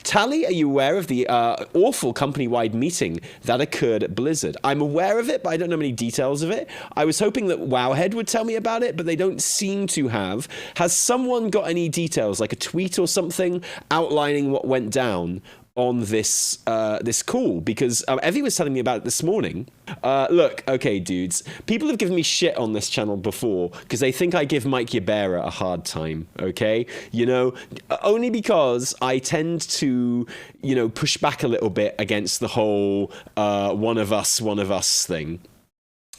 Tally, are you aware of the awful company-wide meeting that occurred at Blizzard? I'm aware of it, but I don't know many details of it. I was hoping that Wowhead would tell me about it, but they don't seem to have. Has someone got any details, like a tweet or something, outlining what went down on this this call? Because Evie was telling me about it this morning. Look, okay, dudes, people have given me shit on this channel before because they think I give Mike Ybarra a hard time, okay? You know, only because I tend to, you know, push back a little bit against the whole one of us thing.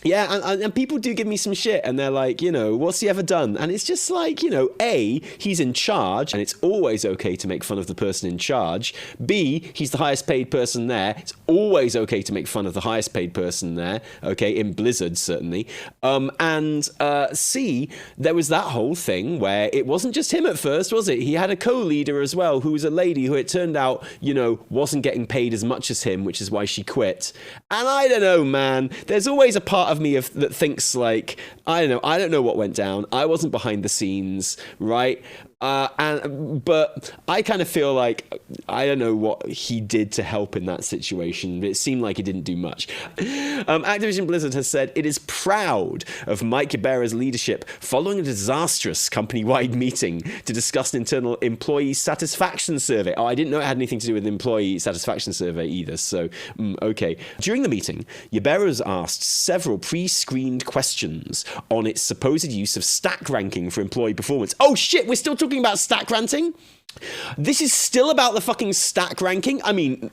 Yeah, and people do give me some shit, and they're like, you know, what's he ever done? And it's just like, you know, A, he's in charge, and it's always okay to make fun of the person in charge. B, he's the highest paid person there. It's always okay to make fun of the highest paid person there, okay, in Blizzard, certainly. And C, there was that whole thing where it wasn't just him at first, was it? He had a co-leader as well, who was a lady who it turned out, you know, wasn't getting paid as much as him, which is why she quit. And I don't know, man. There's always a part of me that thinks like, I don't know what went down. I wasn't behind the scenes, right? But I kind of feel like I don't know what he did to help in that situation. It seemed like he didn't do much. Activision Blizzard has said it is proud of Mike Ybarra's leadership following a disastrous company-wide meeting to discuss an internal employee satisfaction survey. Oh, I didn't know it had anything to do with the employee satisfaction survey either. So, okay. During the meeting, Ybarra was asked several pre-screened questions on its supposed use of stack ranking for employee performance. Oh shit, we're still talking about stack ranking? This is still about the fucking stack ranking? I mean,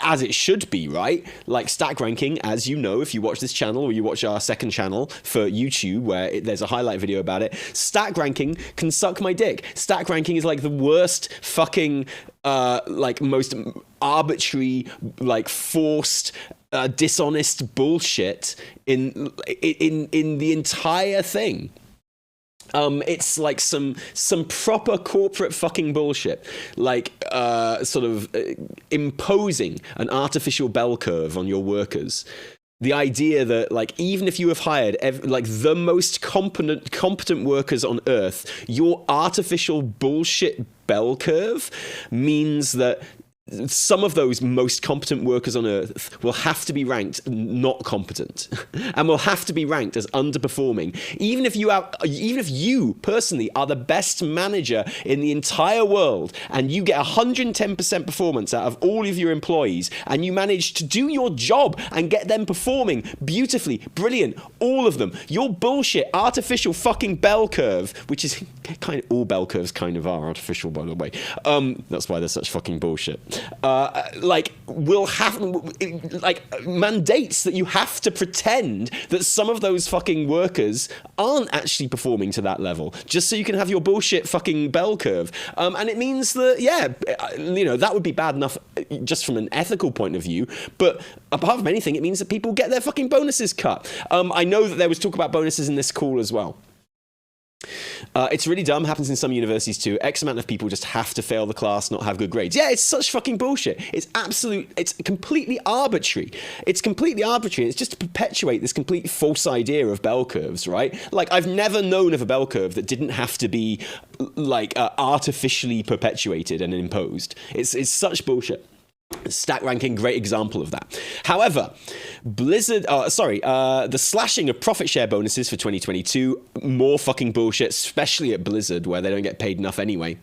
as it should be, right? Like, stack ranking, as you know, if you watch this channel or you watch our second channel for YouTube where there's a highlight video about it, stack ranking can suck my dick. Stack ranking is like the worst fucking, like, most arbitrary, like, forced, dishonest bullshit in the entire thing. It's like some proper corporate fucking bullshit, like sort of imposing an artificial bell curve on your workers. The idea that, like, even if you have hired like the most competent workers on Earth, your artificial bullshit bell curve means that some of those most competent workers on Earth will have to be ranked not competent and will have to be ranked as underperforming. Even if you personally are the best manager in the entire world and you get 110% performance out of all of your employees and you manage to do your job and get them performing beautifully, brilliant, all of them, your bullshit artificial fucking bell curve, which is kind of, all bell curves kind of are artificial, by the way. That's why they're such fucking bullshit. Like, will have, like, mandates that you have to pretend that some of those fucking workers aren't actually performing to that level, just so you can have your bullshit fucking bell curve. And it means that, yeah, you know, that would be bad enough just from an ethical point of view, but apart from anything, it means that people get their fucking bonuses cut. I know that there was talk about bonuses in this call as well. It's really dumb, happens in some universities too. X amount of people just have to fail the class, not have good grades. Yeah, it's such fucking bullshit. It's completely arbitrary. It's completely arbitrary. It's just to perpetuate this complete false idea of bell curves, right? Like, I've never known of a bell curve that didn't have to be, like, artificially perpetuated and imposed. It's such bullshit. Stack ranking, great example of that. However, the slashing of profit share bonuses for 2022, more fucking bullshit, especially at Blizzard, where they don't get paid enough anyway.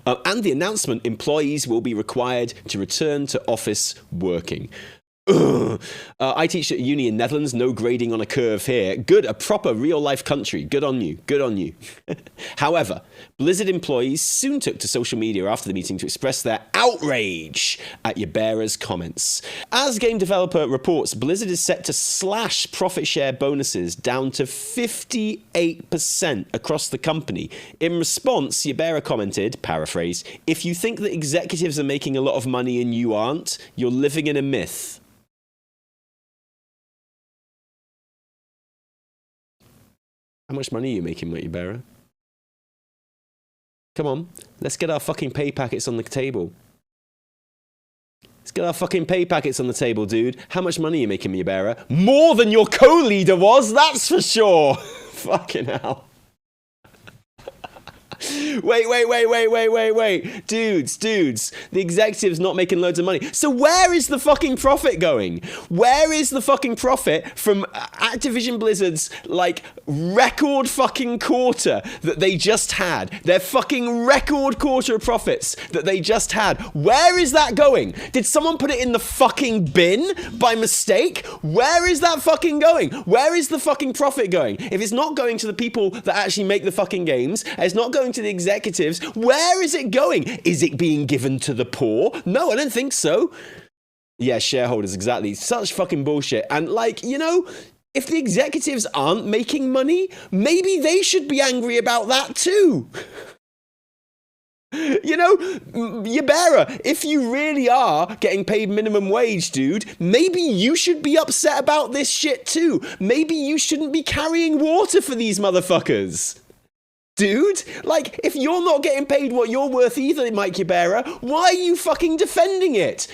And the announcement, employees will be required to return to office working. I teach at uni in Netherlands, no grading on a curve here. Good, a proper real-life country. Good on you. Good on you. However, Blizzard employees soon took to social media after the meeting to express their outrage at Ybarra's comments. As game developer reports, Blizzard is set to slash profit share bonuses down to 58% across the company. In response, Ybarra commented, paraphrase, "If you think that executives are making a lot of money and you aren't, you're living in a myth." How much money are you making, Mike Ybarra? Come on, let's get our fucking pay packets on the table. Let's get our fucking pay packets on the table, dude. How much money are you making, Ybarra? More than your co-leader was, that's for sure. Fucking hell. Wait. Dudes. The executive's not making loads of money. So where is the fucking profit going? Where is the fucking profit from Activision Blizzard's, like, record fucking quarter that they just had? Their fucking record quarter of profits that they just had. Where is that going? Did someone put it in the fucking bin by mistake? Where is that fucking going? Where is the fucking profit going? If it's not going to the people that actually make the fucking games, and it's not going to the executives, where is it going? Is it being given to the poor? No, I don't think so. Yeah, shareholders, exactly. Such fucking bullshit. And, like, you know, if the executives aren't making money, maybe they should be angry about that too. You know, Ybarra, if you really are getting paid minimum wage, dude, maybe you should be upset about this shit too. Maybe you shouldn't be carrying water for these motherfuckers. Dude, like, if you're not getting paid what you're worth either, Mike Ybarra, why are you fucking defending it?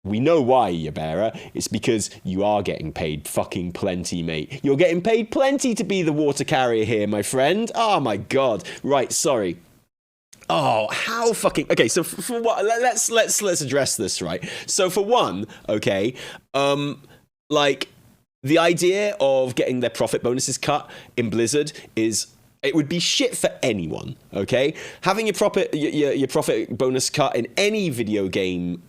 We know why, Ybarra. It's because you are getting paid fucking plenty, mate. You're getting paid plenty to be the water carrier here, my friend. Oh my god. Right, sorry. Oh, how fucking... Okay, so for what... Let's address this, right? So for one, okay, like, the idea of getting their profit bonuses cut in Blizzard is... It would be shit for anyone, okay? Having your profit bonus cut in any video game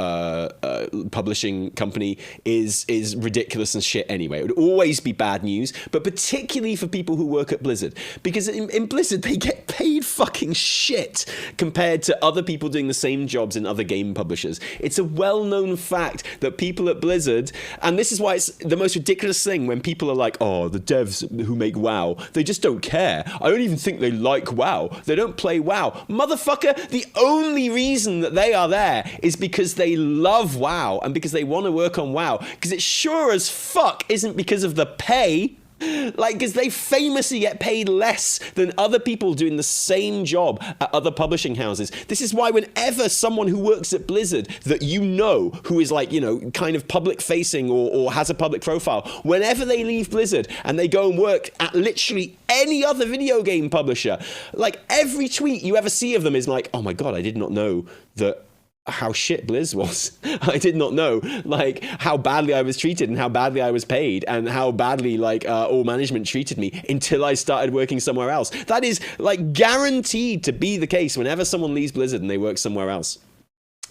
publishing company is ridiculous and shit anyway. It would always be bad news, but particularly for people who work at Blizzard. Because in Blizzard, they get paid fucking shit compared to other people doing the same jobs in other game publishers. It's a well-known fact that people at Blizzard, and this is why it's the most ridiculous thing when people are like, oh, the devs who make WoW, they just don't care. I don't even think they like WoW. They don't play WoW. Motherfucker, the only reason that they are there is because they love WoW and because they want to work on WoW. Because it sure as fuck isn't because of the pay. Like, because they famously get paid less than other people doing the same job at other publishing houses. This is why whenever someone who works at Blizzard that you know, who is like, you know, kind of public facing or has a public profile, whenever they leave Blizzard and they go and work at literally any other video game publisher, like every tweet you ever see of them is like, oh my god, I did not know that how shit Blizz was. I did not know, like, how badly I was treated and how badly I was paid and how badly, like, all management treated me until I started working somewhere else. That is, like, guaranteed to be the case whenever someone leaves Blizzard and they work somewhere else.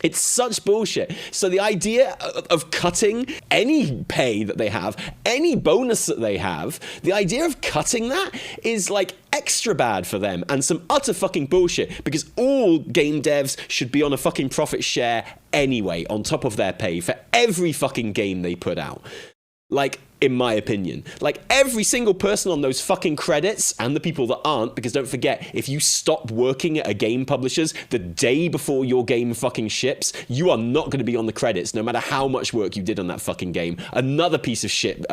It's such bullshit. So the idea of cutting any pay that they have, any bonus that they have, the idea of cutting that is like extra bad for them and some utter fucking bullshit, because all game devs should be on a fucking profit share anyway on top of their pay for every fucking game they put out. Like, in my opinion. Like, every single person on those fucking credits, and the people that aren't, because don't forget, if you stop working at a game publisher's the day before your game fucking ships, you are not going to be on the credits, no matter how much work you did on that fucking game. Another piece of shit,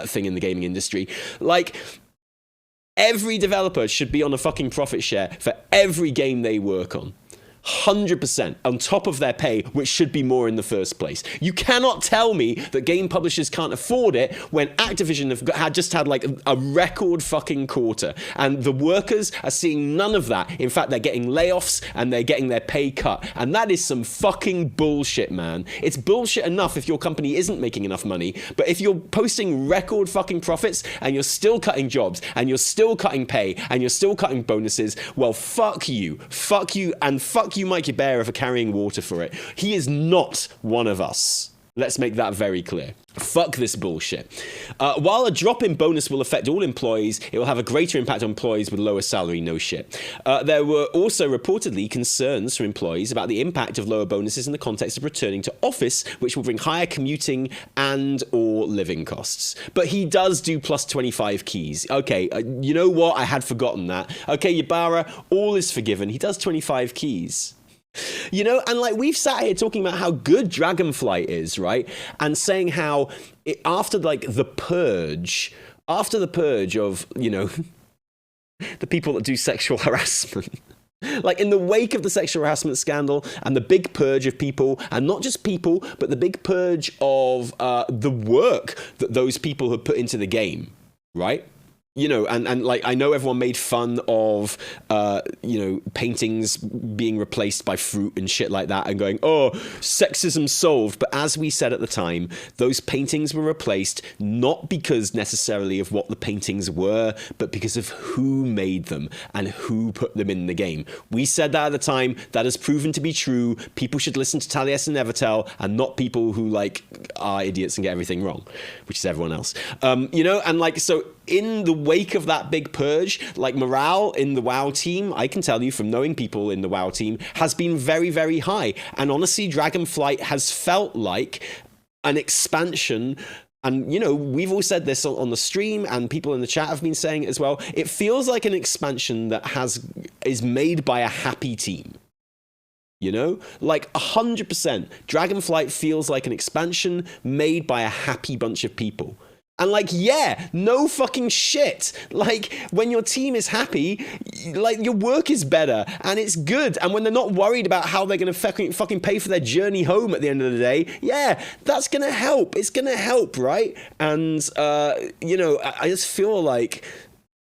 thing in the gaming industry. Like, every developer should be on a fucking profit share for every game they work on. 100% on top of their pay, which should be more in the first place. You cannot tell me that game publishers can't afford it when Activision have just had like a record fucking quarter, and the workers are seeing none of that. In fact, they're getting layoffs and they're getting their pay cut, and that is some fucking bullshit, man. It's bullshit enough if your company isn't making enough money, but if you're posting record fucking profits and you're still cutting jobs and you're still cutting pay and you're still cutting bonuses, well, fuck you, and fuck you, Mike Ybarra, for carrying water for it. He is not one of us. Let's make that very clear. Fuck this bullshit. While a drop in bonus will affect all employees, it will have a greater impact on employees with lower salary, no shit. There were also reportedly concerns from employees about the impact of lower bonuses in the context of returning to office, which will bring higher commuting and or living costs. But he does do plus 25 keys. Okay, you know what? I had forgotten that. Okay, Ybarra, all is forgiven. He does 25 keys. You know, and like we've sat here talking about how good Dragonflight is, right? And saying how after the purge of, you know, the people that do sexual harassment, like in the wake of the sexual harassment scandal and the big purge of people, and not just people, but the big purge of the work that those people have put into the game, right? you know, and like, I know everyone made fun of, you know, paintings being replaced by fruit and shit like that and going, oh, sexism solved. But as we said at the time, those paintings were replaced not because necessarily of what the paintings were, but because of who made them and who put them in the game. We said that at the time. That has proven to be true. People should listen to Taliesin and Evitel and not people who, like, are idiots and get everything wrong, which is everyone else. You know, and like, so in the wake of that big purge, like, morale in the WoW team, I can tell you from knowing people in the WoW team, has been very, very high. And honestly, Dragonflight has felt like an expansion. And, you know, we've all said this on the stream, and people in the chat have been saying it as well. It feels like an expansion that is made by a happy team. You know, like 100%. Dragonflight feels like an expansion made by a happy bunch of people. And like, yeah, no fucking shit. Like, when your team is happy, like, your work is better and it's good. And when they're not worried about how they're going to fucking pay for their journey home at the end of the day, yeah, that's going to help. It's going to help, right? And, you know, I just feel like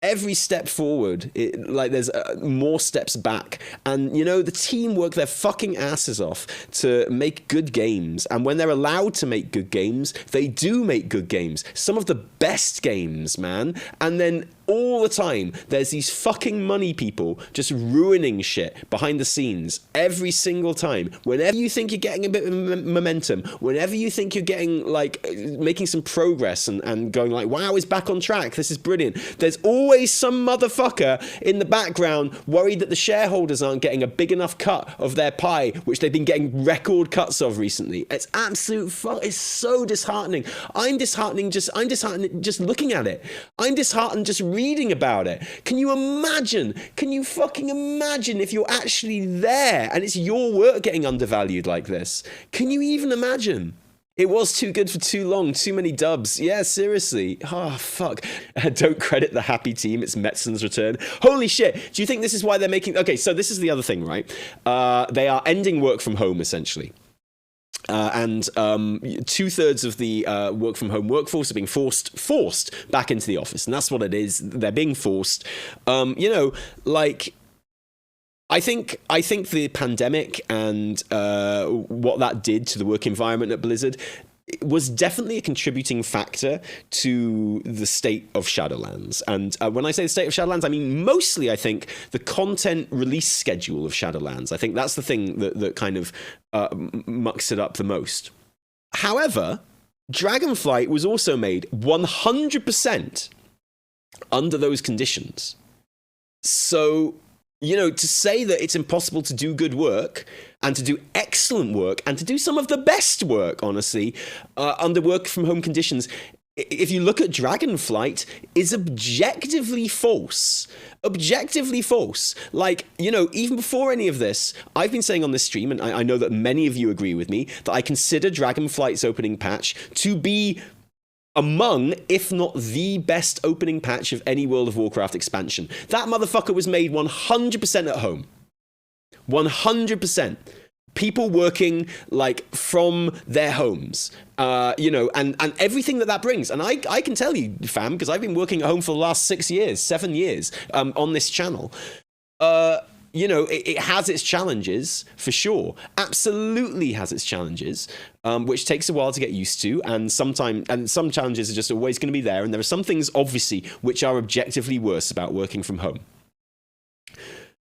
every step forward, like, there's more steps back. And, you know, the team work their fucking asses off to make good games. And when they're allowed to make good games, they do make good games. Some of the best games, man. And then all the time, there's these fucking money people just ruining shit behind the scenes every single time. Whenever you think you're getting a bit of momentum, whenever you think you're getting, like, making some progress and going like, wow, it's back on track, this is brilliant, there's always some motherfucker in the background worried that the shareholders aren't getting a big enough cut of their pie, which they've been getting record cuts of recently. It's absolute fuck. It's so disheartening. I'm disheartened just looking at it. I'm disheartened just reading about it. Can you imagine? Can you fucking imagine if you're actually there and it's your work getting undervalued like this? Can you even imagine? It was too good for too long. Too many dubs. Yeah, seriously. Oh, fuck. Don't credit the happy team. It's Metzen's return. Holy shit. Do you think this is why they're making... Okay, so this is the other thing, right? They are ending work from home, essentially. And 2/3 of the work from home workforce are being forced back into the office. And that's what it is. They're being forced. You know, like... I think the pandemic and what that did to the work environment at Blizzard was definitely a contributing factor to the state of Shadowlands. And when I say the state of Shadowlands, I mean mostly, I think, the content release schedule of Shadowlands. I think that's the thing that kind of mucks it up the most. However, Dragonflight was also made 100% under those conditions. So... You know, to say that it's impossible to do good work and to do excellent work and to do some of the best work, honestly, under work from home conditions, if you look at Dragonflight, is objectively false. Objectively false. Like, you know, even before any of this, I've been saying on this stream, and I know that many of you agree with me, that I consider Dragonflight's opening patch to be among, if not the best opening patch of any World of Warcraft expansion. That motherfucker was made 100% at home. 100%. People working, like, from their homes, you know, and everything that brings. And I can tell you, fam, because I've been working at home for the last 7 years on this channel. You know, it has its challenges, for sure. Absolutely has its challenges, which takes a while to get used to. And some challenges are just always going to be there. And there are some things, obviously, which are objectively worse about working from home.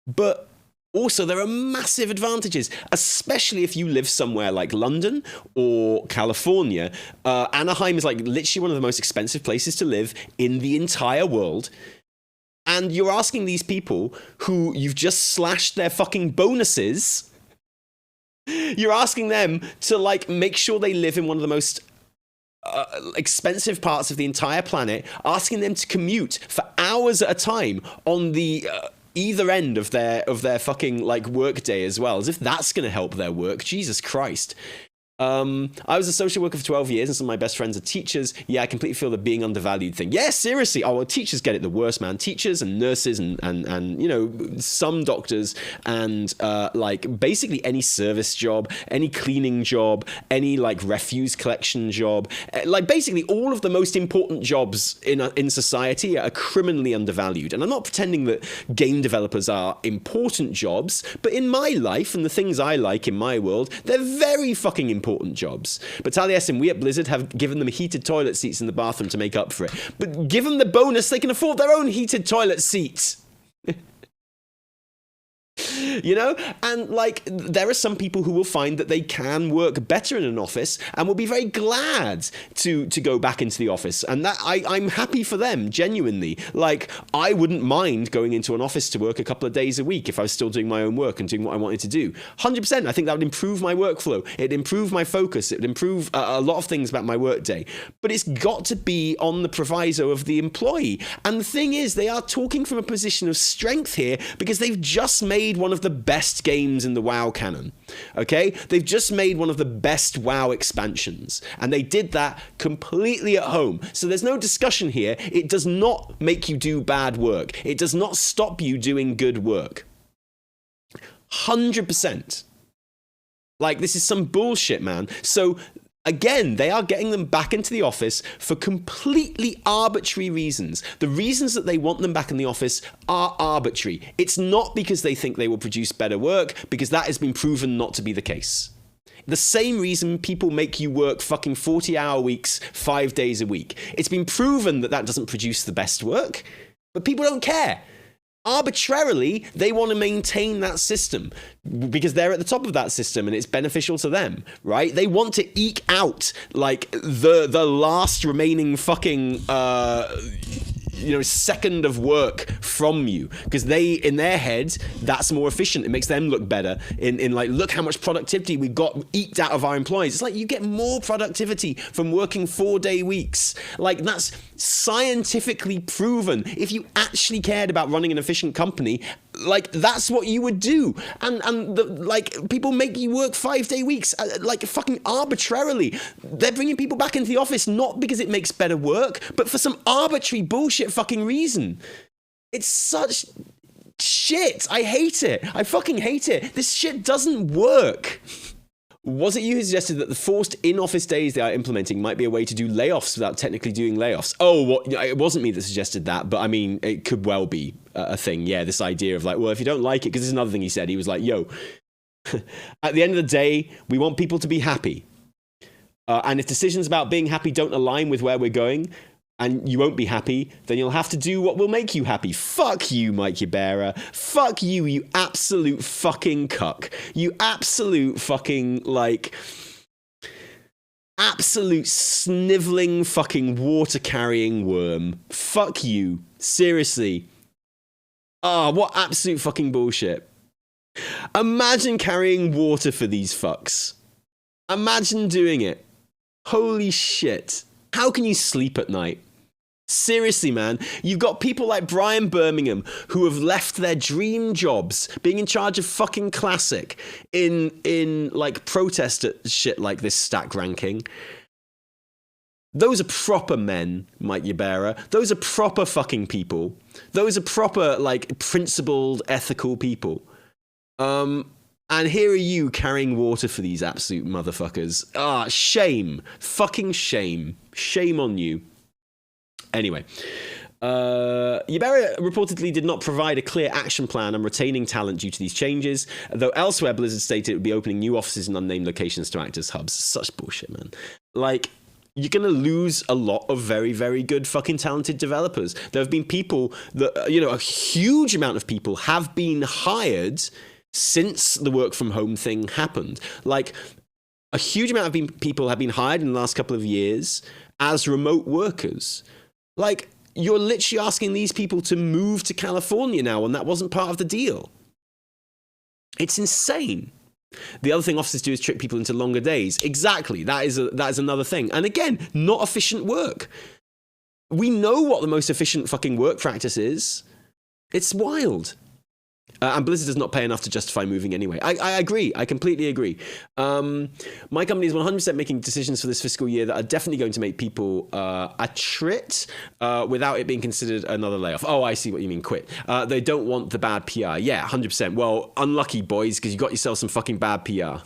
But also, there are massive advantages, especially if you live somewhere like London or California. Anaheim is, like, literally one of the most expensive places to live in the entire world. And you're asking these people who you've just slashed their fucking bonuses, you're asking them to, like, make sure they live in one of the most expensive parts of the entire planet, asking them to commute for hours at a time on the either end of their fucking, like, work day as well, as if that's going to help their work. Jesus Christ. I was a social worker for 12 years and some of my best friends are teachers. Yeah, I completely feel the being undervalued thing. Yeah, seriously. Oh, well, teachers get it the worst, man. Teachers and nurses and you know, some doctors and like basically any service job, any cleaning job, any like refuse collection job, like basically all of the most important jobs in society are criminally undervalued. And I'm not pretending that game developers are important jobs, but in my life and the things I like in my world, they're very fucking important jobs. But Taliesin, we at Blizzard have given them heated toilet seats in the bathroom to make up for it. But give them the bonus, they can afford their own heated toilet seats. You know, and like there are some people who will find that they can work better in an office and will be very glad to go back into the office, and that I'm happy for them, genuinely. Like I wouldn't mind going into an office to work a couple of days a week if I was still doing my own work and doing what I wanted to do. 100%. I think that would improve my workflow, it'd improve my focus, it would improve a lot of things about my workday. But it's got to be on the proviso of the employee. And the thing is, they are talking from a position of strength here because they've just made one of the best games in the WoW canon. Okay? They've just made one of the best WoW expansions. And they did that completely at home. So there's no discussion here. It does not make you do bad work. It does not stop you doing good work. 100%. Like, this is some bullshit, man. So again, they are getting them back into the office for completely arbitrary reasons. The reasons that they want them back in the office are arbitrary. It's not because they think they will produce better work, because that has been proven not to be the case. The same reason people make you work fucking 40-hour weeks, 5 days a week. It's been proven that that doesn't produce the best work, but people don't care. Arbitrarily, they want to maintain that system because they're at the top of that system and it's beneficial to them, right? They want to eke out like the last remaining fucking second of work from you, because they, in their heads, that's more efficient. It makes them look better in like, look how much productivity we got eked out of our employees. It's like you get more productivity from working 4-day weeks. Like, that's scientifically proven. If you actually cared about running an efficient company, like, that's what you would do. And people make you work 5-day weeks, like, fucking arbitrarily. They're bringing people back into the office not because it makes better work, but for some arbitrary bullshit fucking reason. It's such shit. I hate it. I fucking hate it. This shit doesn't work. Was it you who suggested that the forced in-office days they are implementing might be a way to do layoffs without technically doing layoffs? Oh, it wasn't me that suggested that, but I mean, it could well be a thing. Yeah, this idea of like, well, if you don't like it, because this is another thing he said. He was like, yo, at the end of the day, we want people to be happy. And if decisions about being happy don't align with where we're going, and you won't be happy, then you'll have to do what will make you happy. Fuck you, Mike Ybarra. Fuck you, you absolute fucking cuck. You absolute fucking, like, absolute sniveling fucking water-carrying worm. Fuck you. Seriously. What absolute fucking bullshit. Imagine carrying water for these fucks. Imagine doing it. Holy shit. How can you sleep at night? Seriously, man, you've got people like Brian Birmingham who have left their dream jobs being in charge of fucking Classic in like protest at shit like this stack ranking. Those are proper men, Mike Ybarra. Those are proper fucking people. Those are proper, like, principled, ethical people. And here are you carrying water for these absolute motherfuckers. Shame. Fucking shame. Shame on you. Anyway, Ybarra reportedly did not provide a clear action plan on retaining talent due to these changes, though elsewhere Blizzard stated it would be opening new offices in unnamed locations to act as hubs. Such bullshit, man. Like, you're going to lose a lot of very, very good fucking talented developers. There have been people that, a huge amount of people have been hired since the work from home thing happened. Like, a huge amount of people have been hired in the last couple of years as remote workers. Like, you're literally asking these people to move to California now, and that wasn't part of the deal. It's insane. The other thing offices do is trick people into longer days. Exactly. That is another thing. And again, not efficient work. We know what the most efficient fucking work practice is. It's wild. And Blizzard does not pay enough to justify moving anyway. I agree. I completely agree. My company is 100% making decisions for this fiscal year that are definitely going to make people attrit without it being considered another layoff. Oh, I see what you mean, quit. They don't want the bad PR. Yeah, 100%. Well, unlucky, boys, because you got yourself some fucking bad PR.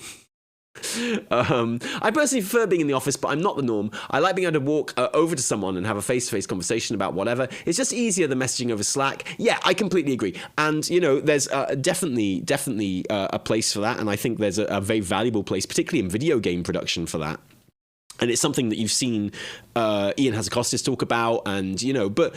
I personally prefer being in the office, but I'm not the norm. I like being able to walk over to someone and have a face-to-face conversation about whatever. It's just easier than messaging over Slack. Yeah, I completely agree. And, you know, there's definitely a place for that. And I think there's a very valuable place, particularly in video game production, for that. And it's something that you've seen Ian Hazzikostas talk about. And, you know, but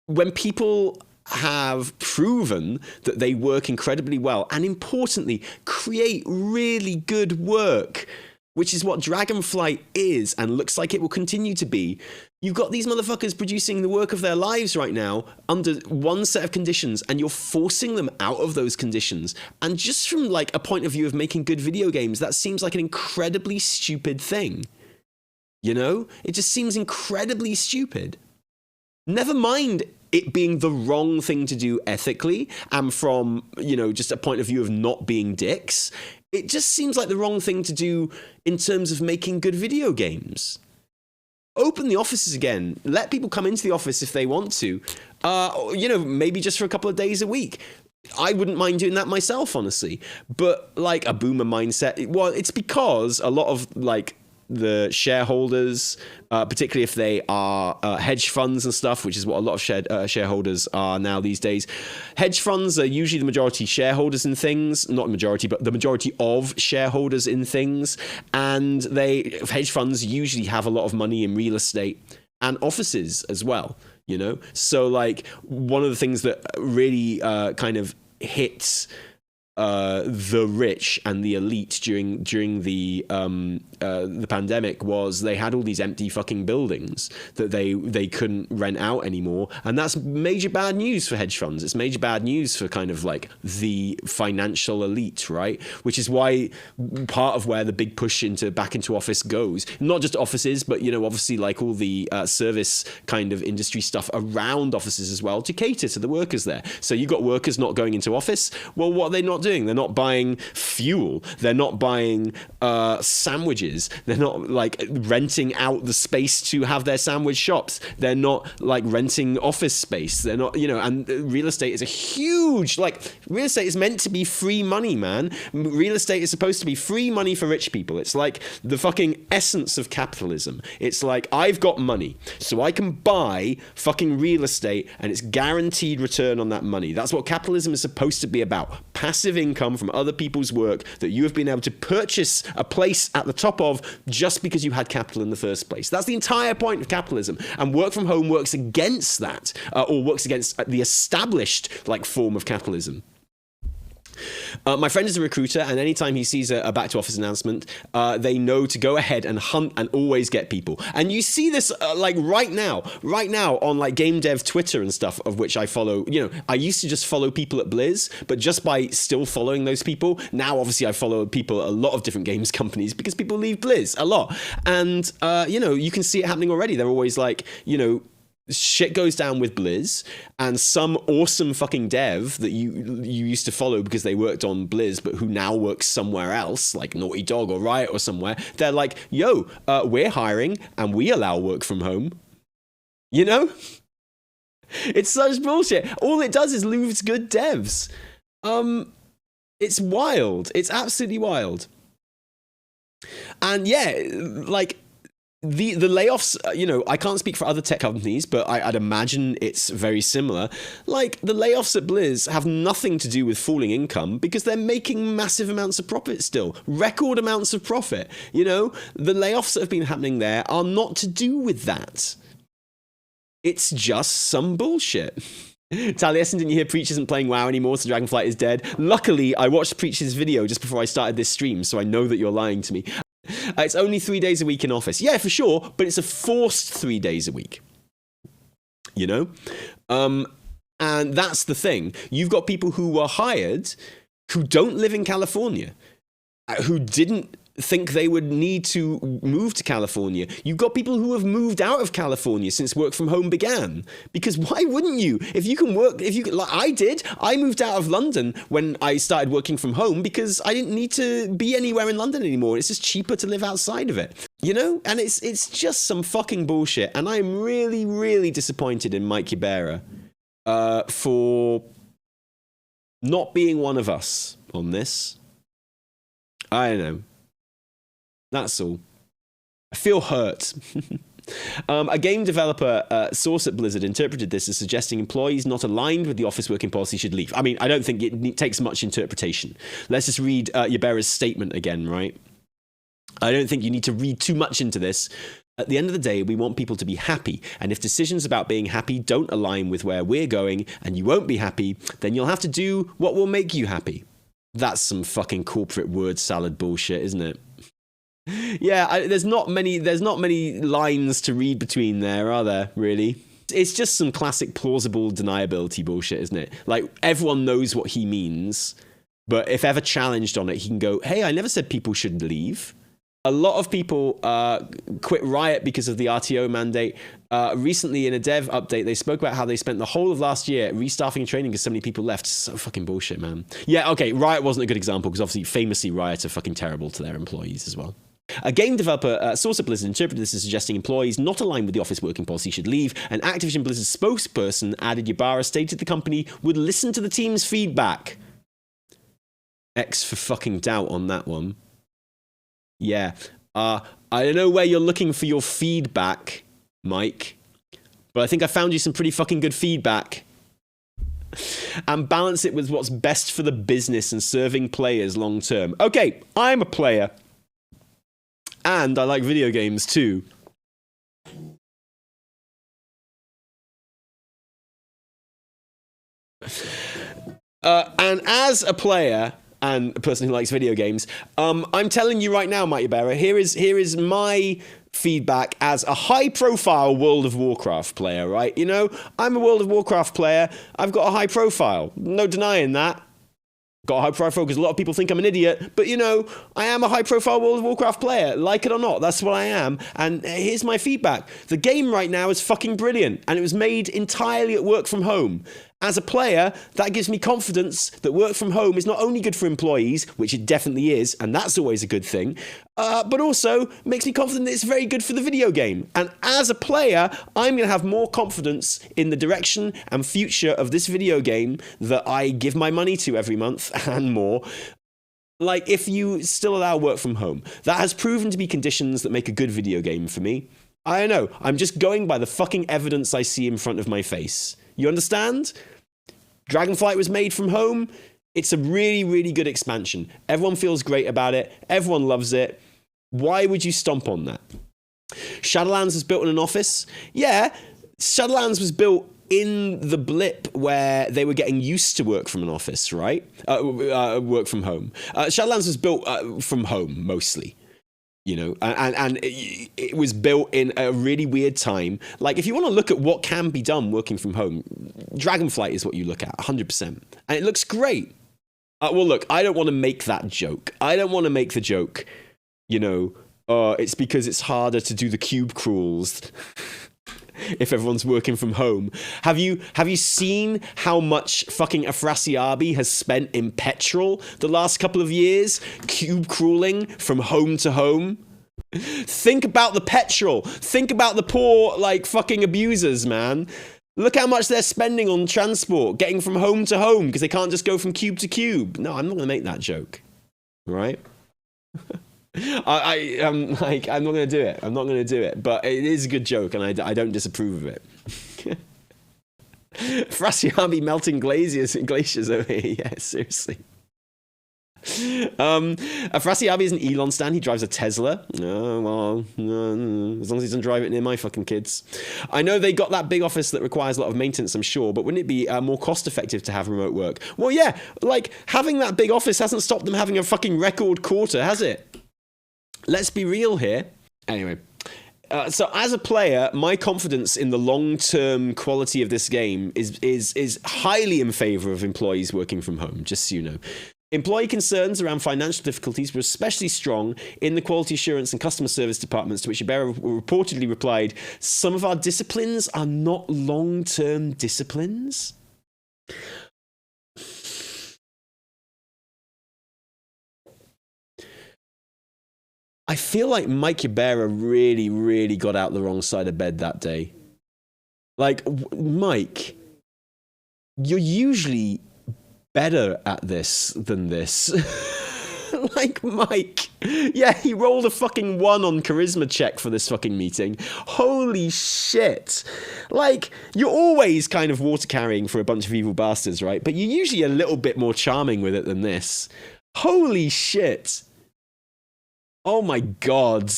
when people have proven that they work incredibly well and, importantly, create really good work, which is what Dragonflight is and looks like it will continue to be. You've got these motherfuckers producing the work of their lives right now under one set of conditions, and you're forcing them out of those conditions. And just from like a point of view of making good video games, that seems like an incredibly stupid thing. You know? It just seems incredibly stupid. Never mind it being the wrong thing to do ethically and from, you know, just a point of view of not being dicks. It just seems like the wrong thing to do in terms of making good video games. Open the offices again. Let people come into the office if they want to. You know, maybe just for a couple of days a week. I wouldn't mind doing that myself, honestly. But like a boomer mindset, well, it's because a lot of like the shareholders, particularly if they are hedge funds and stuff, which is what a lot of shareholders are now these days. Hedge funds are usually the majority shareholders in things, not majority, but the majority of shareholders in things. And hedge funds usually have a lot of money in real estate and offices as well, you know? So like one of the things that really kind of hits the rich and the elite during the pandemic was they had all these empty fucking buildings that they couldn't rent out anymore, and that's major bad news for hedge funds. It's major bad news for kind of like the financial elite, right? Which is why part of where the big push back into office goes, not just offices, but you know, obviously like all the service kind of industry stuff around offices as well to cater to the workers there. So you've got workers not going into office. Well, what are they not doing? They're not buying fuel. They're not buying sandwiches. They're not like renting out the space to have their sandwich shops. They're not like renting office space. They're not, you know, and real estate is a huge, like real estate is meant to be free money, man. Real estate is supposed to be free money for rich people. It's like the fucking essence of capitalism. It's like I've got money, so I can buy fucking real estate and it's guaranteed return on that money. That's what capitalism is supposed to be about. Passive income from other people's work that you have been able to purchase a place at the top of just because you had capital in the first place. That's the entire point of capitalism. And work from home works against that, or works against the established like form of capitalism. My friend is a recruiter, and anytime he sees a back to office announcement, they know to go ahead and hunt and always get people. And you see this like right now on like game dev Twitter and stuff, of which I follow. You know, I used to just follow people at Blizz, but just by still following those people, now obviously I follow people at a lot of different games companies because people leave Blizz a lot. And you know, you can see it happening already. They're always like, you know, shit goes down with Blizz, and some awesome fucking dev that you used to follow because they worked on Blizz, but who now works somewhere else, like Naughty Dog or Riot or somewhere, they're like, yo, we're hiring and we allow work from home. You know? It's such bullshit. All it does is lose good devs. It's wild. It's absolutely wild. And yeah, like, the layoffs, you know, I can't speak for other tech companies, but I'd imagine it's very similar. Like, the layoffs at Blizz have nothing to do with falling income because they're making massive amounts of profit still. Record amounts of profit. You know, the layoffs that have been happening there are not to do with that. It's just some bullshit. Taliesin, didn't you hear Preach isn't playing WoW anymore, so Dragonflight is dead? Luckily, I watched Preach's video just before I started this stream, so I know that you're lying to me. It's only 3 days a week in office. Yeah, for sure, but it's a forced 3 days a week. You know? And that's the thing. You've got people who were hired who don't live in California, who didn't think they would need to move to California. You've got people who have moved out of California since work from home began. Because why wouldn't you? If you can work, like I did, I moved out of London when I started working from home because I didn't need to be anywhere in London anymore. It's just cheaper to live outside of it, you know? And it's just some fucking bullshit. And I'm really, really disappointed in Mike Ybarra for not being one of us on this. I don't know. That's all. I feel hurt. A game developer source at Blizzard interpreted this as suggesting employees not aligned with the office working policy should leave. I mean, I don't think it takes much interpretation. Let's just read Ybarra's statement again, right? I don't think you need to read too much into this. At the end of the day, we want people to be happy. And if decisions about being happy don't align with where we're going and you won't be happy, then you'll have to do what will make you happy. That's some fucking corporate word salad bullshit, isn't it? Yeah, there's not many lines to read between there, are there, really? It's just some classic plausible deniability bullshit, isn't it? Like, everyone knows what he means, but if ever challenged on it, he can go, hey, I never said people should leave. A lot of people quit Riot because of the RTO mandate. Recently, in a dev update, they spoke about how they spent the whole of last year restaffing and training because so many people left. So fucking bullshit, man. Yeah, okay, Riot wasn't a good example because obviously, famously, Riot are fucking terrible to their employees as well. A game developer source at Blizzard interpreted this as suggesting employees not aligned with the office working policy should leave. An Activision Blizzard spokesperson added Ybarra stated the company would listen to the team's feedback. X for fucking doubt on that one. Yeah. I don't know where you're looking for your feedback, Mike, but I think I found you some pretty fucking good feedback. And balance it with what's best for the business and serving players long term. Okay, I'm a player. And I like video games too. And as a player and a person who likes video games, I'm telling you right now, Mike Ybarra, here is my feedback as a high-profile World of Warcraft player, right? You know, I'm a World of Warcraft player. I've got a high profile. No denying that. Got a high profile because a lot of people think I'm an idiot, but you know, I am a high profile World of Warcraft player, like it or not, that's what I am. And here's my feedback. The game right now is fucking brilliant, and it was made entirely at work from home. As a player, that gives me confidence that work from home is not only good for employees, which it definitely is, and that's always a good thing, but also makes me confident that it's very good for the video game. And as a player, I'm going to have more confidence in the direction and future of this video game that I give my money to every month and more. Like, if you still allow work from home, that has proven to be conditions that make a good video game for me. I don't know. I'm just going by the fucking evidence I see in front of my face. You understand? Dragonflight was made from home. It's a really, really good expansion. Everyone feels great about it. Everyone loves it. Why would you stomp on that? Shadowlands was built in an office. Yeah, Shadowlands was built in the blip where they were getting used to work from an office, right? Work from home. Shadowlands was built from home, mostly. You know, and it was built in a really weird time. Like, if you want to look at what can be done working from home, Dragonflight is what you look at, 100%. And it looks great. Well, look, I don't want to make that joke. I don't want to make the joke, you know, it's because it's harder to do the cube crawls if everyone's working from home. Have you seen how much fucking Afrasiabi has spent in petrol the last couple of years, cube crawling from home to home? Think about the petrol. Think about the poor, like, fucking abusers, man. Look how much they're spending on transport, getting from home to home, because they can't just go from cube to cube. No, I'm not going to make that joke. Right? I'm not going to do it. I'm not going to do it. But it is a good joke, and I don't disapprove of it. Frasiabi melting glaciers over here. Yeah, seriously. Frasiabi is an Elon stan. He drives a Tesla. Oh, well, as long as he doesn't drive it near my fucking kids. I know they got that big office that requires a lot of maintenance, I'm sure, but wouldn't it be more cost effective to have remote work? Well, yeah, like, having that big office hasn't stopped them having a fucking record quarter, has it? Let's be real here. Anyway, so as a player, my confidence in the long-term quality of this game is highly in favor of employees working from home, just so you know. Employee concerns around financial difficulties were especially strong in the quality assurance and customer service departments, to which Ybarra reportedly replied, "Some of our disciplines are not long-term disciplines." I feel like Mike Ybarra really, really got out the wrong side of bed that day. Like, Mike, you're usually better at this than this. Like, Mike, yeah, he rolled a fucking 1 on charisma check for this fucking meeting. Holy shit. Like, you're always kind of water carrying for a bunch of evil bastards, right? But you're usually a little bit more charming with it than this. Holy shit. Oh my god.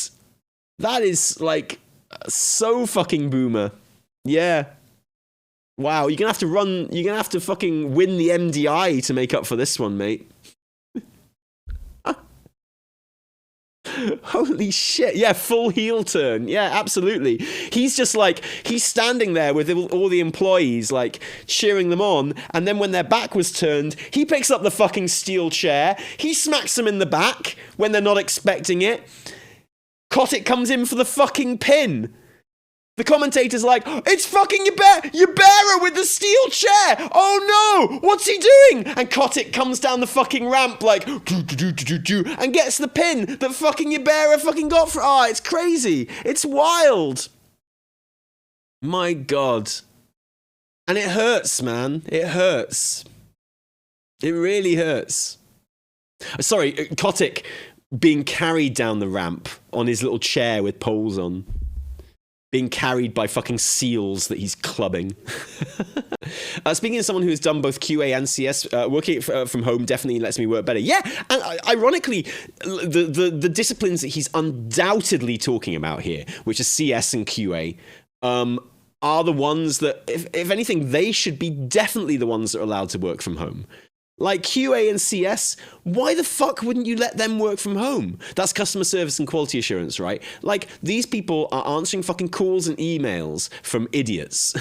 That is, like, so fucking boomer. Yeah. Wow, you're gonna have to fucking win the MDI to make up for this one, mate. Holy shit. Yeah, full heel turn. Yeah, absolutely. He's just like, he's standing there with all the employees, like, cheering them on, and then when their back was turned, he picks up the fucking steel chair, he smacks them in the back when they're not expecting it. Kotick comes in for the fucking pin. The commentator's like, "It's fucking Ybarra with the steel chair! Oh no! What's he doing?" And Kotick comes down the fucking ramp like, and gets the pin that fucking Ybarra fucking got for... Oh, it's crazy. It's wild. My god. And it hurts, man. It hurts. It really hurts. Sorry, Kotick being carried down the ramp on his little chair with poles on. Being carried by fucking seals that he's clubbing. Speaking as someone who has done both QA and CS, working from home definitely lets me work better. Yeah, and ironically, the disciplines that he's undoubtedly talking about here, which are CS and QA, are the ones that, if anything, they should be definitely the ones that are allowed to work from home. Like QA and CS, why the fuck wouldn't you let them work from home? That's customer service and quality assurance, right? Like, these people are answering fucking calls and emails from idiots.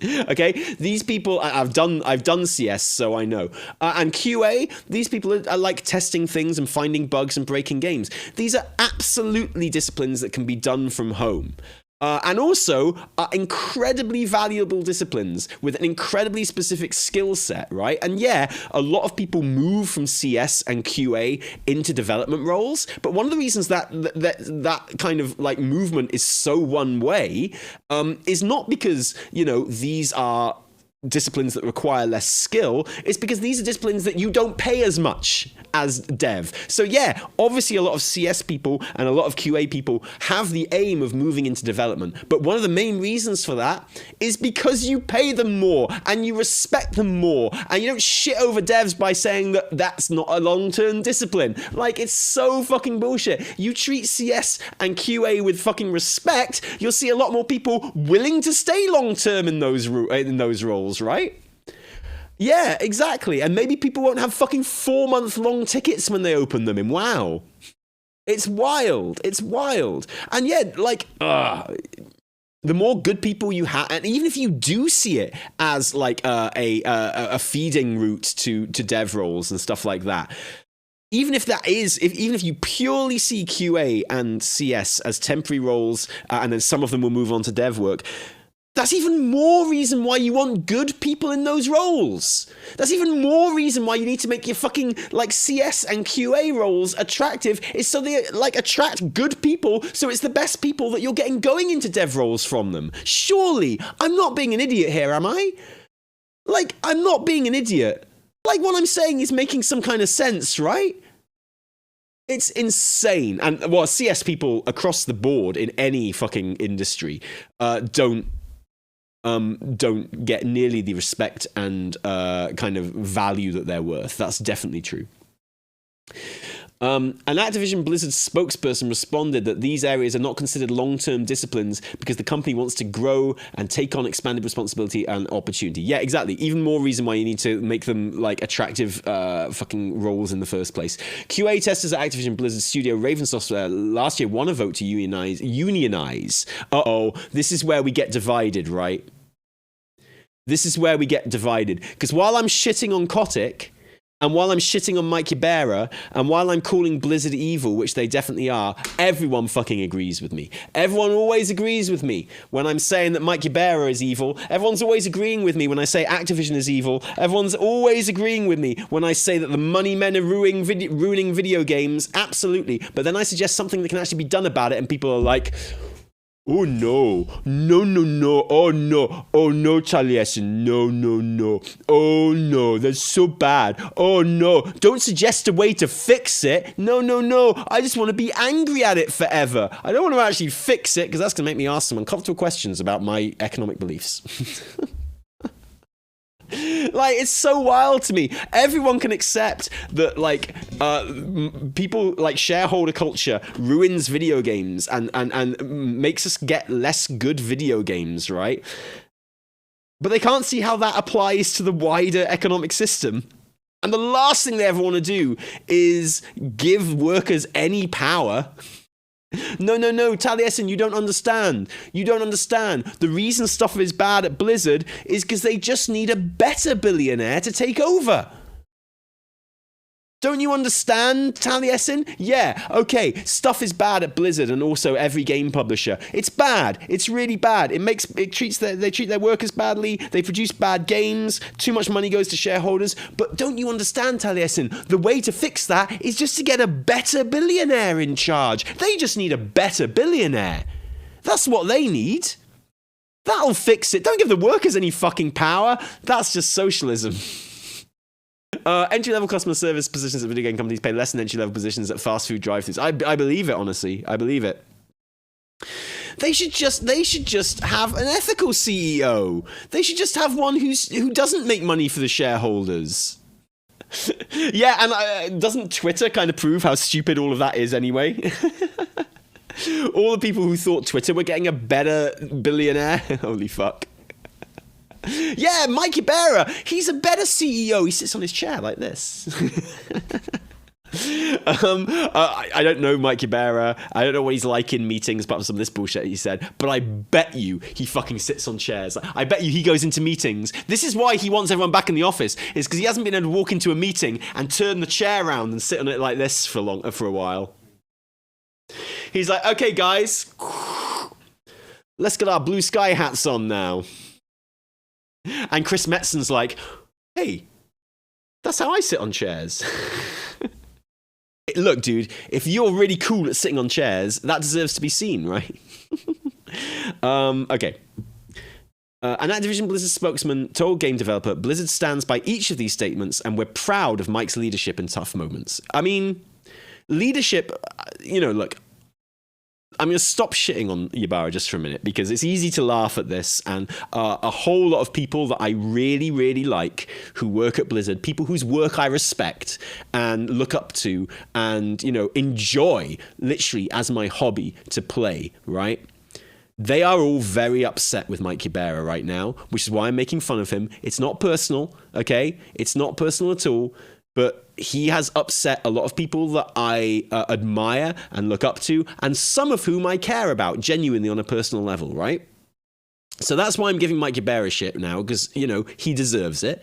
Okay? These people, I've done CS, so I know. And QA, these people are like testing things and finding bugs and breaking games. These are absolutely disciplines that can be done from home. And also are incredibly valuable disciplines with an incredibly specific skill set, right? And yeah, a lot of people move from CS and QA into development roles, but one of the reasons that kind of like movement is so one way is not because, you know, these are disciplines that require less skill. It's because these are disciplines that you don't pay as much as dev. So yeah, obviously a lot of CS people and a lot of QA people have the aim of moving into development, but one of the main reasons for that is because you pay them more and you respect them more, and you don't shit over devs by saying that that's not a long-term discipline. Like, it's so fucking bullshit. You treat CS and QA with fucking respect, you'll see a lot more people willing to stay long-term in those roles, right? Yeah, exactly. And maybe people won't have fucking 4-month-long tickets when they open them in WoW. It's wild. It's wild. And yeah, like, the more good people you have, and even if you do see it as like a feeding route to dev roles and stuff like that, even if that is, even if you purely see QA and CS as temporary roles, and then some of them will move on to dev work, that's even more reason why you want good people in those roles. That's even more reason why you need to make your fucking, like, CS and QA roles attractive, is so they, like, attract good people, so it's the best people that you're getting going into dev roles from them. Surely, I'm not being an idiot here, am I? Like, I'm not being an idiot. Like, what I'm saying is making some kind of sense, right? It's insane. And, well, CS people across the board in any fucking industry don't get nearly the respect and kind of value that they're worth. That's definitely true. An Activision Blizzard spokesperson responded that these areas are not considered long-term disciplines because the company wants to grow and take on expanded responsibility and opportunity. Yeah, exactly. Even more reason why you need to make them like attractive fucking roles in the first place. QA testers at Activision Blizzard studio Ravensoft last year won a vote to unionize. Uh-oh, this is where we get divided, right? This is where we get divided. Because while I'm shitting on Kotick, And while I'm shitting on Mike Ybarra, and while I'm calling Blizzard evil, which they definitely are, everyone fucking agrees with me. Everyone always agrees with me when I'm saying that Mike Ybarra is evil. Everyone's always agreeing with me when I say Activision is evil. Everyone's always agreeing with me when I say that the money men are ruining video games. Absolutely. But then I suggest something that can actually be done about it, and people are like, oh no, oh no, Taliesin, no, oh no, that's so bad, oh no, don't suggest a way to fix it, no, I just want to be angry at it forever. I don't want to actually fix it, because that's going to make me ask some uncomfortable questions about my economic beliefs. Like, it's so wild to me. Everyone can accept that, like, people, like, shareholder culture ruins video games and makes us get less good video games, right? But they can't see how that applies to the wider economic system. And the last thing they ever want to do is give workers any power. No, Taliesin, you don't understand. The reason stuff is bad at Blizzard is because they just need a better billionaire to take over. Don't you understand, Taliesin? Yeah, okay, stuff is bad at Blizzard and also every game publisher. It's bad. It's really bad. They treat their workers badly. They produce bad games. Too much money goes to shareholders. But don't you understand, Taliesin? The way to fix that is just to get a better billionaire in charge. They just need a better billionaire. That's what they need. That'll fix it. Don't give the workers any fucking power. That's just socialism. Entry-level customer service positions at video game companies pay less than entry-level positions at fast food drive-thrus. I believe it, honestly. I believe it. They should just have an ethical CEO. They should just have one who doesn't make money for the shareholders. Yeah, and doesn't Twitter kind of prove how stupid all of that is anyway? All the people who thought Twitter were getting a better billionaire. Holy fuck. Yeah, Mike Ybarra, he's a better CEO. He sits on his chair like this. I don't know Mike Ybarra. I don't know what he's like in meetings, apart from some of this bullshit he said. But I bet you he fucking sits on chairs. I bet you he goes into meetings. This is why he wants everyone back in the office. Is because he hasn't been able to walk into a meeting and turn the chair around and sit on it like this for a while. He's like, okay, guys, let's get our blue sky hats on now. And Chris Metzen's like, hey, that's how I sit on chairs. Look, dude, if you're really cool at sitting on chairs, that deserves to be seen, right? Okay. An Activision Blizzard spokesman told game developer, Blizzard stands by each of these statements, and we're proud of Mike's leadership in tough moments. I mean, leadership, look, I'm going to stop shitting on Ybarra just for a minute, because it's easy to laugh at this, and a whole lot of people that I really, really like who work at Blizzard, people whose work I respect and look up to and, enjoy literally as my hobby to play, right? They are all very upset with Mike Ybarra right now, which is why I'm making fun of him. It's not personal, okay? It's not personal at all. But he has upset a lot of people that I admire and look up to, and some of whom I care about genuinely on a personal level, right? So that's why I'm giving Mike Ybarra shit now, because, he deserves it.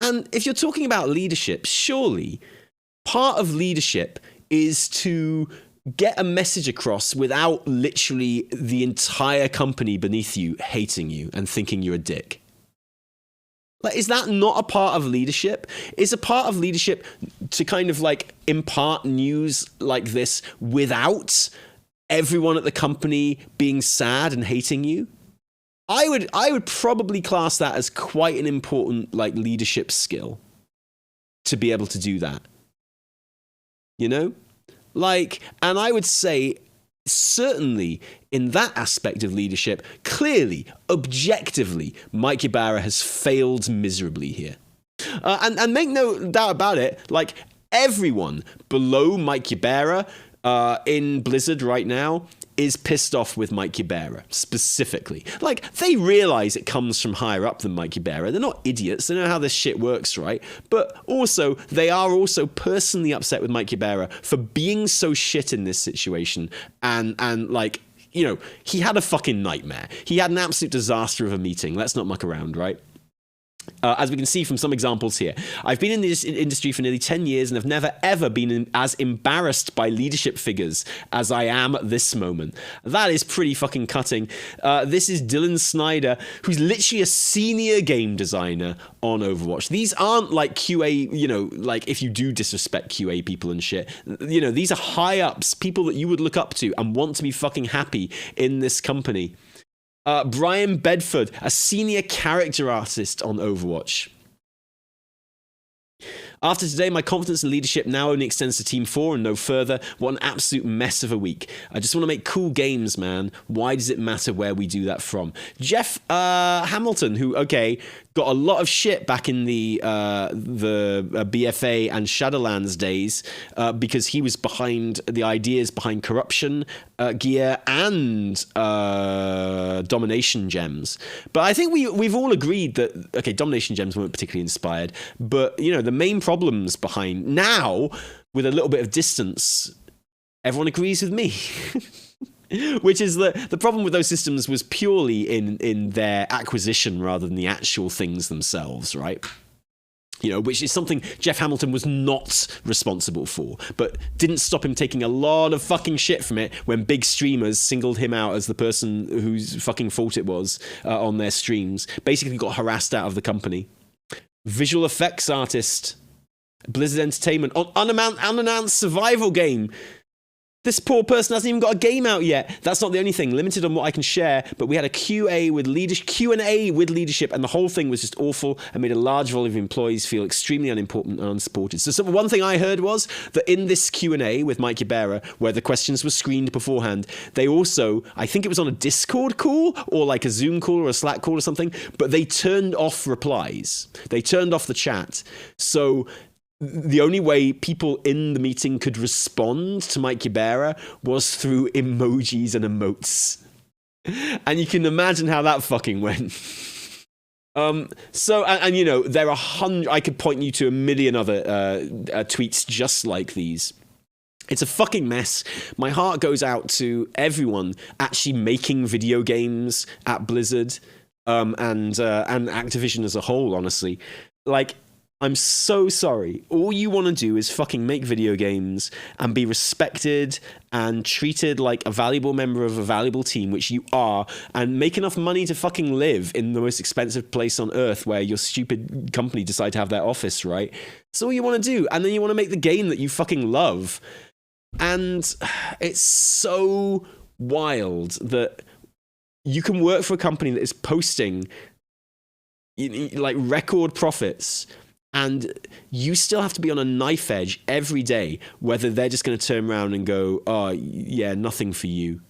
And if you're talking about leadership, surely part of leadership is to get a message across without literally the entire company beneath you hating you and thinking you're a dick. Like, is that not a part of leadership? Is a part of leadership to kind of like impart news like this without everyone at the company being sad and hating you? I would probably class that as quite an important like leadership skill to be able to do that. Like, and I would say certainly in that aspect of leadership, clearly, objectively, Mike Ybarra has failed miserably here. And make no doubt about it, like, everyone below Mike Ybarra in Blizzard right now is pissed off with Mike Ybarra, specifically. Like, they realize it comes from higher up than Mike Ybarra. They're not idiots. They know how this shit works, right? But also, they are also personally upset with Mike Ybarra for being so shit in this situation. And like, he had a fucking nightmare. He had an absolute disaster of a meeting. Let's not muck around, right? As we can see from some examples here. I've been in this industry for nearly 10 years and have never, ever been as embarrassed by leadership figures as I am at this moment. That is pretty fucking cutting. This is Dylan Snyder, who's literally a senior game designer on Overwatch. These aren't like QA, you know, like if you do disrespect QA people and shit. You know, these are high-ups, people that you would look up to and want to be fucking happy in this company. Brian Bedford, a senior character artist on Overwatch. After today, my confidence in leadership now only extends to Team 4 and no further. What an absolute mess of a week. I just want to make cool games, man. Why does it matter where we do that from? Jeff Hamilton, who, okay, got a lot of shit back in the BFA and Shadowlands days because he was behind the ideas behind corruption gear and domination gems. But I think we've all agreed that, okay, domination gems weren't particularly inspired, but, you know, the main problems behind now, with a little bit of distance, everyone agrees with me. Which is the problem with those systems was purely in their acquisition rather than the actual things themselves, right? You know, which is something Jeff Hamilton was not responsible for, but didn't stop him taking a lot of fucking shit from it when big streamers singled him out as the person whose fucking fault it was on their streams. Basically got harassed out of the company. Visual effects artist, Blizzard Entertainment, on unannounced survival game. This poor person hasn't even got a game out yet. That's not the only thing. Limited on what I can share, but we had a Q&A with leadership, and the whole thing was just awful and made a large volume of employees feel extremely unimportant and unsupported. So one thing I heard was that in this Q&A with Mike Ybarra, where the questions were screened beforehand, they also, I think it was on a Discord call or like a Zoom call or a Slack call or something, but they turned off replies. They turned off the chat. So the only way people in the meeting could respond to Mike Ybarra was through emojis and emotes. And you can imagine how that fucking went. So, you know, there are I could point you to a million other tweets just like these. It's a fucking mess. My heart goes out to everyone actually making video games at Blizzard, and Activision as a whole, honestly. Like, I'm so sorry. All you want to do is fucking make video games and be respected and treated like a valuable member of a valuable team, which you are, and make enough money to fucking live in the most expensive place on earth where your stupid company decide to have their office, right? That's all you want to do. And then you want to make the game that you fucking love. And it's so wild that you can work for a company that is posting like record profits, and you still have to be on a knife edge every day, whether they're just going to turn around and go, oh, yeah, nothing for you.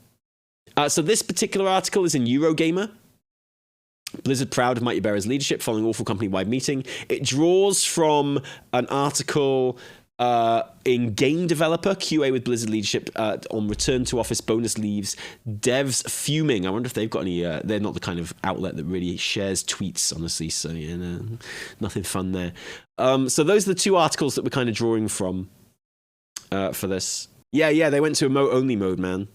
So this particular article is in Eurogamer. Blizzard proud of Mike Ybarra's leadership following awful company-wide meeting. It draws from an article in Game Developer, QA with Blizzard leadership on return to office bonus leaves, devs fuming. I wonder if they've got any, they're not the kind of outlet that really shares tweets, honestly, so yeah, no, nothing fun there. So those are the two articles that we're kind of drawing from for this. Yeah, they went to emote only mode, man.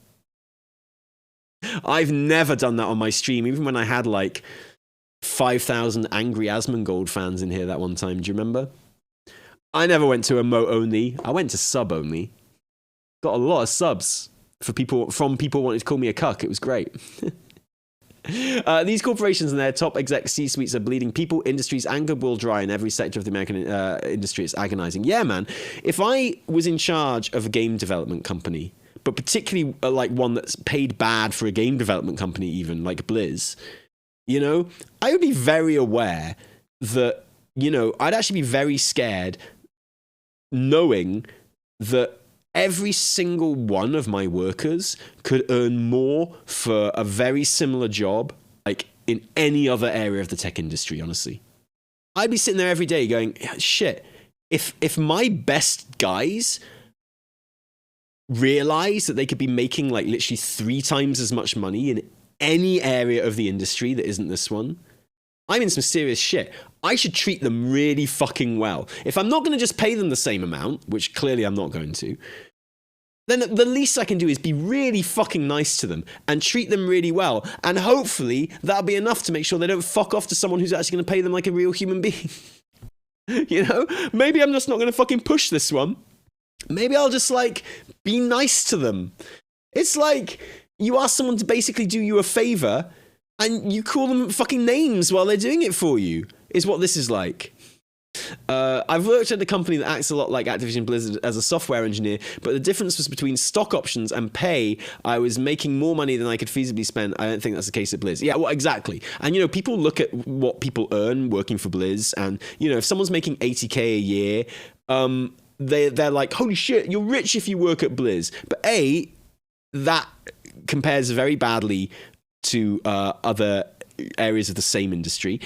I've never done that on my stream, even when I had like 5,000 angry Asmongold fans in here that one time. Do you remember? I never went to emote only. I went to sub only. Got a lot of subs from people wanting to call me a cuck. It was great. These corporations and their top exec C-suites are bleeding people, industries, and goodwill dry in every sector of the American industry. It's agonizing. Yeah, man. If I was in charge of a game development company, but particularly like one that's paid bad for a game development company, even like Blizz, you know, I would be very aware that, you know, I'd actually be very scared knowing that every single one of my workers could earn more for a very similar job, like in any other area of the tech industry, honestly. I'd be sitting there every day going, shit, if my best guys realize that they could be making like literally 3 times as much money in any area of the industry that isn't this one, I'm in some serious shit. I should treat them really fucking well. If I'm not going to just pay them the same amount, which clearly I'm not going to, then the least I can do is be really fucking nice to them and treat them really well. And hopefully that'll be enough to make sure they don't fuck off to someone who's actually going to pay them like a real human being. You know? Maybe I'm just not going to fucking push this one. Maybe I'll just, like, be nice to them. It's like you ask someone to basically do you a favor and you call them fucking names while they're doing it for you, is what this is like. I've worked at a company that acts a lot like Activision Blizzard as a software engineer, but the difference was between stock options and pay. I was making more money than I could feasibly spend. I don't think that's the case at Blizz. Yeah, well, exactly. And, you know, people look at what people earn working for Blizz, and, you know, if someone's making 80k a year, they're like, holy shit, you're rich if you work at Blizz. But A, that compares very badly to other areas of the same industry.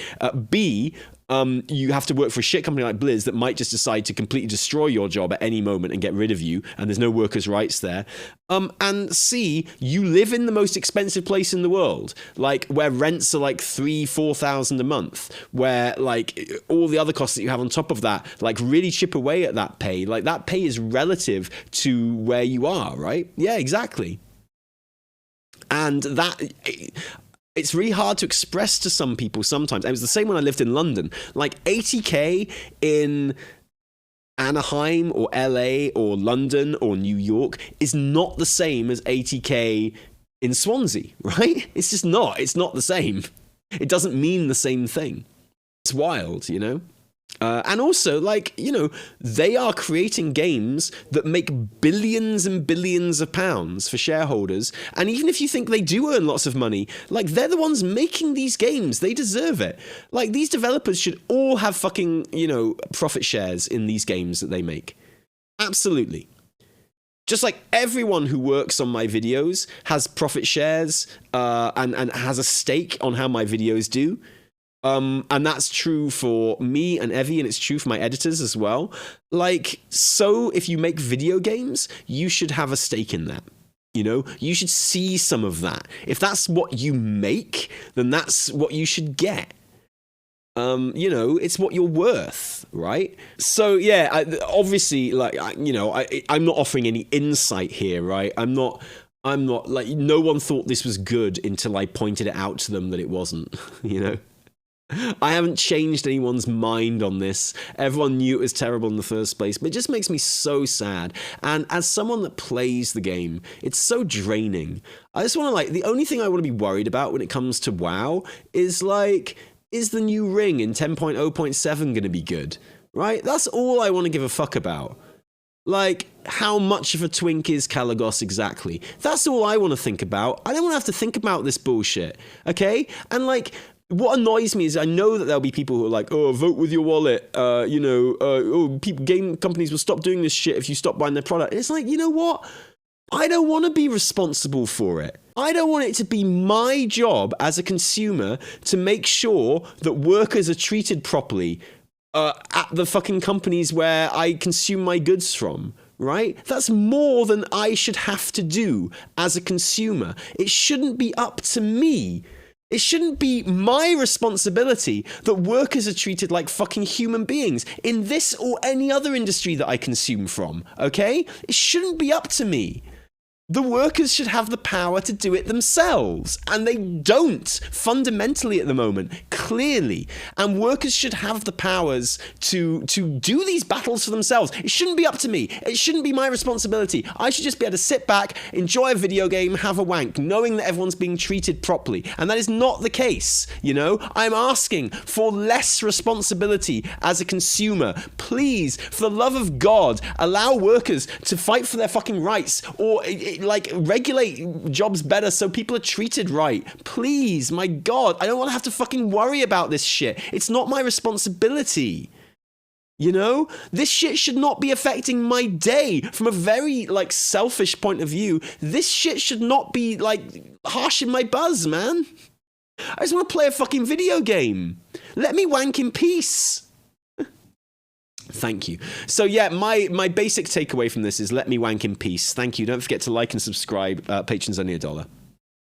B, you have to work for a shit company like Blizz that might just decide to completely destroy your job at any moment and get rid of you, and there's no workers' rights there. And C, you live in the most expensive place in the world, like where rents are like $3,000-4,000 a month, where like all the other costs that you have on top of that, like really chip away at that pay. Like that pay is relative to where you are, right? Yeah, exactly. And that... it's really hard to express to some people sometimes. It was the same when I lived in London. Like 80k in Anaheim or LA or London or New York is not the same as 80k in Swansea, right? It's just not. It's not the same. It doesn't mean the same thing. It's wild, you know? And also, like, you know, they are creating games that make billions and billions of pounds for shareholders. And even if you think they do earn lots of money, like, they're the ones making these games. They deserve it. Like, these developers should all have fucking, you know, profit shares in these games that they make. Absolutely. Just like everyone who works on my videos has profit shares and has a stake on how my videos do. And that's true for me and Evie, and it's true for my editors as well. Like, so if you make video games, you should have a stake in that. You know, you should see some of that. If that's what you make, then that's what you should get. You know, it's what you're worth, right? So yeah, obviously, like, you know, I'm not offering any insight here, right? I'm not like, no one thought this was good until I pointed it out to them that it wasn't, you know? I haven't changed anyone's mind on this. Everyone knew it was terrible in the first place, but it just makes me so sad. And as someone that plays the game, it's so draining. I just want to, like, the only thing I want to be worried about when it comes to WoW is, like, is the new ring in 10.0.7 going to be good? Right? That's all I want to give a fuck about. Like, how much of a twink is Kalagos exactly? That's all I want to think about. I don't want to have to think about this bullshit, okay? And, like, what annoys me is I know that there'll be people who are like, oh, vote with your wallet, you know, oh, game companies will stop doing this shit if you stop buying their product. And it's like, you know what? I don't want to be responsible for it. I don't want it to be my job as a consumer to make sure that workers are treated properly at the fucking companies where I consume my goods from. Right? That's more than I should have to do as a consumer. It shouldn't be up to me. It shouldn't be my responsibility that workers are treated like fucking human beings in this or any other industry that I consume from, okay? It shouldn't be up to me. The workers should have the power to do it themselves, and they don't, fundamentally at the moment, clearly. And workers should have the powers to do these battles for themselves. It shouldn't be up to me. It shouldn't be my responsibility. I should just be able to sit back, enjoy a video game, have a wank, knowing that everyone's being treated properly. And that is not the case, you know? I'm asking for less responsibility as a consumer. Please, for the love of God, allow workers to fight for their fucking rights, or like, regulate jobs better so people are treated right. Please, my God, I don't want to have to fucking worry about this shit. It's not my responsibility. You know? This shit should not be affecting my day. From a very, like, selfish point of view, this shit should not be, like, harshing my buzz, man. I just want to play a fucking video game. Let me wank in peace. Thank you. So yeah, my basic takeaway from this is let me wank in peace. Thank you. Don't forget to like and subscribe. Patrons only $1.